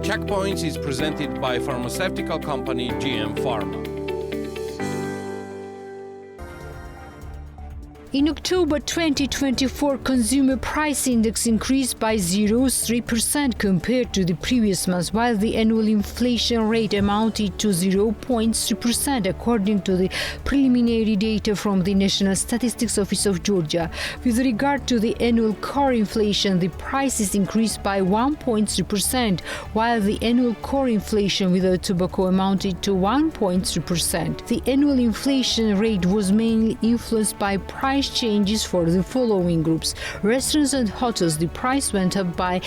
Checkpoints is presented by pharmaceutical company GM Pharma. In October 2024, consumer price index increased by 0.3% compared to the previous month, while the annual inflation rate amounted to 0.3%, according to the preliminary data from the National Statistics Office of Georgia. With regard to the annual core inflation, the prices increased by 1.3%, while the annual core inflation without tobacco amounted to 1.3%. The annual inflation rate was mainly influenced by price changes for the following groups. Restaurants and hotels, the price went up by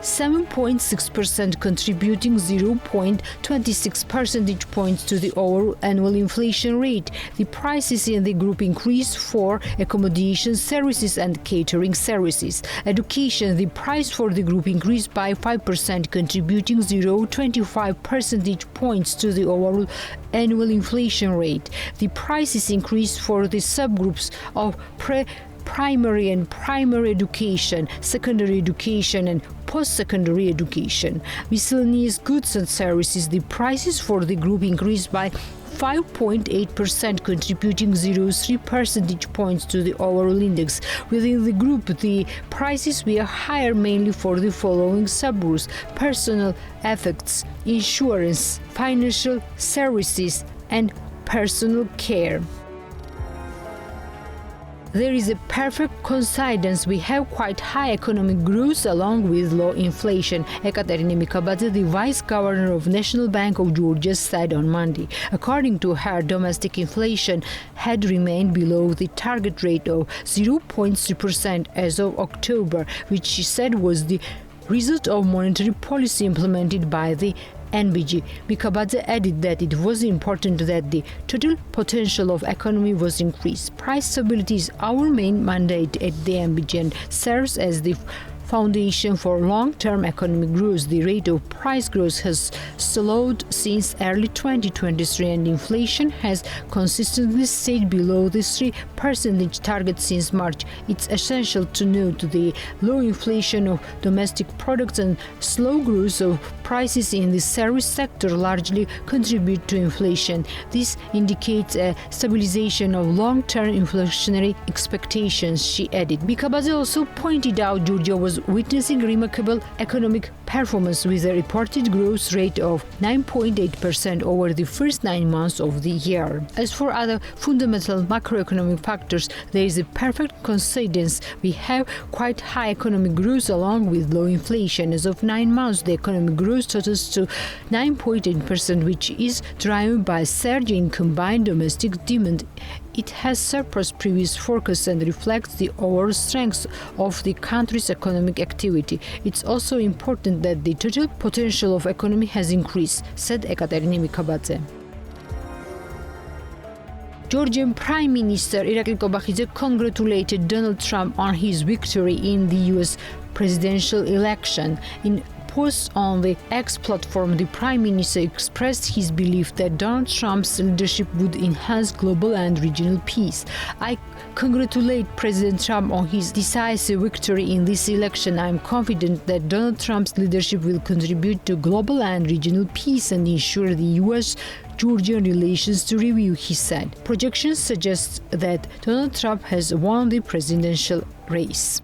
7.6%, contributing 0.26 percentage points to the overall annual inflation rate. The prices in the group increased for accommodation services and catering services. Education, the price for the group increased by 5%, contributing 0.25 percentage points to the overall annual inflation rate. The prices increased for the subgroups of primary and primary education, secondary education and post-secondary education. Miscellaneous goods and services, the prices for the group increased by 5.8%, contributing 0.3 percentage points to the overall index. Within the group, the prices were higher mainly for the following subgroups: personal effects, insurance, financial services, and personal care. There is a perfect coincidence. We have quite high economic growth along with low inflation, Ekaterina Mikabadze, the vice governor of National Bank of Georgia, said on Monday. According to her, domestic inflation had remained below the target rate of 0.3% as of October, which she said was the result of monetary policy implemented by the NBG. Mikabadze added that it was important that the total potential of economy was increased. Price stability is our main mandate at the NBG and serves as the foundation for long-term economic growth. The rate of price growth has slowed since early 2023 and inflation has consistently stayed below the 3% target since March. It's essential to note the low inflation of domestic products and slow growth of prices in the service sector largely contribute to inflation. This indicates a stabilization of long-term inflationary expectations, she added. Mikabadze also pointed out Georgia was witnessing remarkable economic performance with a reported growth rate of 9.8% over the first 9 months of the year. As for other fundamental macroeconomic factors, there is a perfect coincidence. We have quite high economic growth along with low inflation. As of 9 months, the economic growth totals to 9.8%, which is driven by a surge in combined domestic demand. It has surpassed previous forecasts and reflects the overall strength of the country's economic activity. It's also important that the total potential of economy has increased, said Ekaterina Mikabadze. Georgian Prime Minister Irakli Kobakhidze congratulated Donald Trump on his victory in the U.S. presidential election. In post on the X platform, the Prime Minister expressed his belief that Donald Trump's leadership would enhance global and regional peace. I congratulate President Trump on his decisive victory in this election. I am confident that Donald Trump's leadership will contribute to global and regional peace and ensure the U.S.-Georgian relations to review, he said. Projections suggest that Donald Trump has won the presidential race.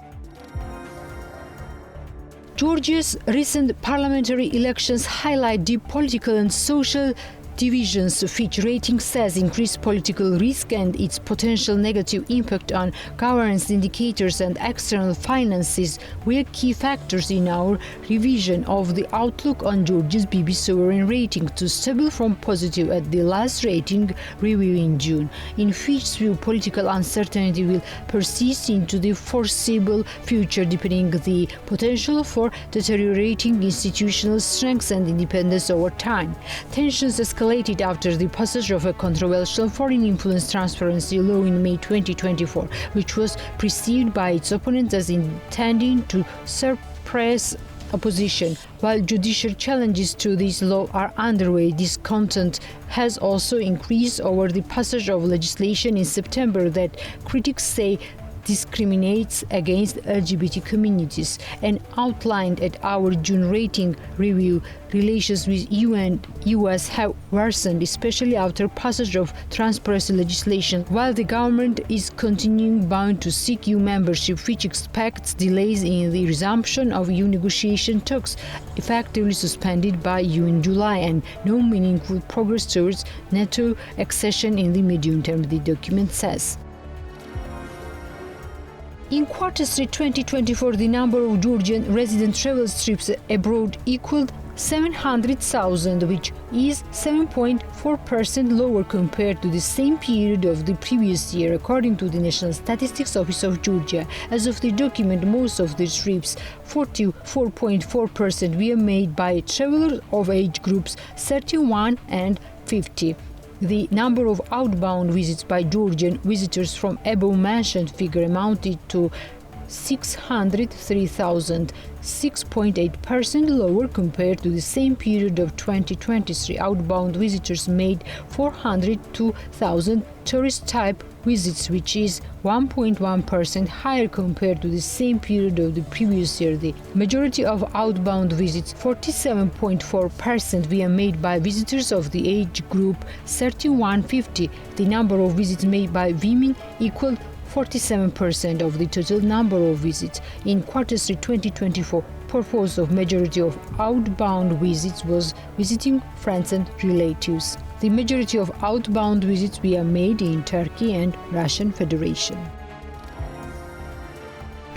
Georgia's recent parliamentary elections highlight deep political and social divisions. Fitch rating says increased political risk and its potential negative impact on governance indicators and external finances were key factors in our revision of the outlook on Georgia's BB sovereign rating to stable from positive at the last rating review in June. In Fitch's view, political uncertainty will persist into the foreseeable future, deepening the potential for deteriorating institutional strength and independence over time. Tensions escalated after the passage of a controversial foreign influence transparency law in May 2024, which was perceived by its opponents as intending to suppress opposition. While judicial challenges to this law are underway, discontent has also increased over the passage of legislation in September that critics say discriminates against LGBT communities, and outlined at our June rating review, relations with EU and US have worsened, especially after passage of transparency legislation. While the government is continuing bound to seek EU membership, Fitch expects delays in the resumption of EU negotiation talks, effectively suspended by EU in July, and no meaningful progress towards NATO accession in the medium term, the document says. In Q3 2024, the number of Georgian resident travel trips abroad equaled 700,000, which is 7.4% lower compared to the same period of the previous year, according to the National Statistics Office of Georgia. As of the document, most of the trips, 44.4%, were made by travelers of age groups 31 and 50. The number of outbound visits by Georgian visitors from above-mentioned figure amounted to 603,000, 6.8% lower compared to the same period of 2023. Outbound visitors made 402,000 tourist-type visits, which is 1.1% higher compared to the same period of the previous year. The majority of outbound visits, 47.4%, were made by visitors of the age group 31-50. The number of visits made by women equaled 47% of the total number of visits. In Q3 2024, purpose of majority of outbound visits was visiting friends and relatives. The majority of outbound visits were made in Turkey and Russian Federation.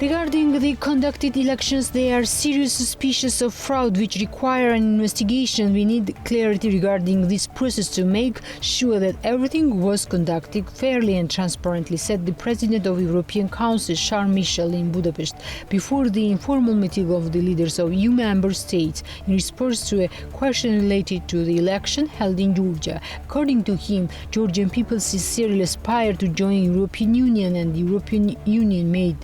Regarding the conducted elections, they are serious suspicions of fraud which require an investigation. We need clarity regarding this process to make sure that everything was conducted fairly and transparently, said the President of the European Council, Michel, in Budapest, before the informal meeting of the leaders of EU member states in response to a question related to the election held in Georgia. According to him, Georgian people sincerely aspire to join the European Union, and the European Union made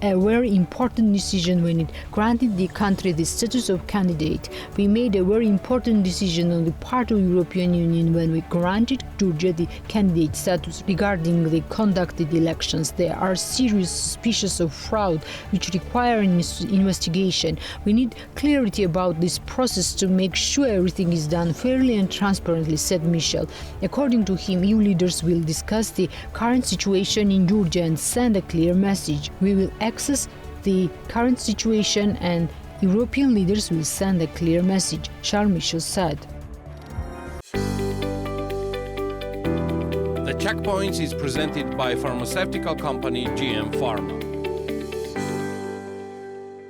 a very important decision when it granted the country the status of candidate. We made a very important decision on the part of the European Union when we granted Georgia the candidate status. Regarding the conducted elections, there are serious suspicions of fraud which require an investigation. We need clarity about this process to make sure everything is done fairly and transparently, said Michel. According to him, EU leaders will discuss the current situation in Georgia and send a clear message. We will access the current situation and European leaders will send a clear message, Michel said. The Checkpoints is presented by pharmaceutical company GM Pharma.